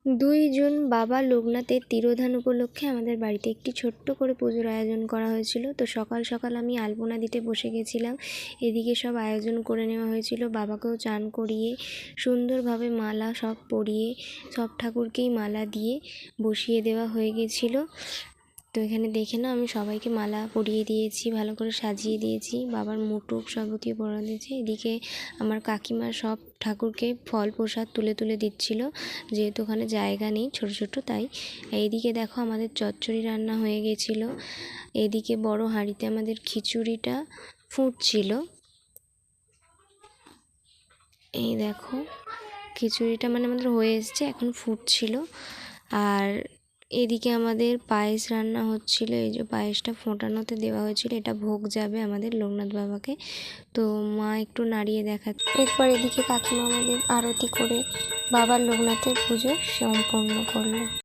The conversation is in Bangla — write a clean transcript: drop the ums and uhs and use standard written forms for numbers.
2 জুন বাবা লোকনাথের তিরোধান উপলক্ষে আমাদের বাড়িতে একটি ছোট্ট করে পুজোর আয়োজন করা হয়েছিল। তো সকাল সকাল আমি আলপনা দিতে বসে গেছিলাম। এদিকে সব আয়োজন করে নেওয়া হয়েছিল, বাবাকেও চান করিয়ে সুন্দরভাবে মালা সব পরিয়ে সব ঠাকুরকেই মালা দিয়ে বসিয়ে দেওয়া হয়ে গেছিলো। তো এখানে দেখে না, আমি সবাইকে মালা পরিয়ে দিয়েছি, ভালো করে সাজিয়ে দিয়েছি, বাবার মুটুক সবকে পরা দিয়েছি। এদিকে আমার কাকিমা সব ঠাকুরকে ফল প্রসাদ তুলে তুলে দিচ্ছিল, যেহেতু ওখানে জায়গা নেই ছোট ছোট, তাই। এইদিকে দেখো আমাদের চচ্চড়ি রান্না হয়ে গেছিলো। এদিকে বড় হাঁড়িতে আমাদের খিচুড়িটা ফুটছিল। এই দেখো খিচুড়িটা আমাদের হয়ে এসছে, এখন ফুটছিল। আর এদিকে আমাদের পায়েস রান্না হচ্ছিল। এই যে পায়েসটা ফোটানোতে দেওয়া হয়েছিল, এটা ভোগ যাবে আমাদের লোকনাথ বাবাকে। তো মা একটু নাড়িয়ে দেখাচ্ছে। এরপর এদিকে কাকিমা আমাদের আরতি করে বাবার লোকনাথের পুজো সম্পন্ন করলো।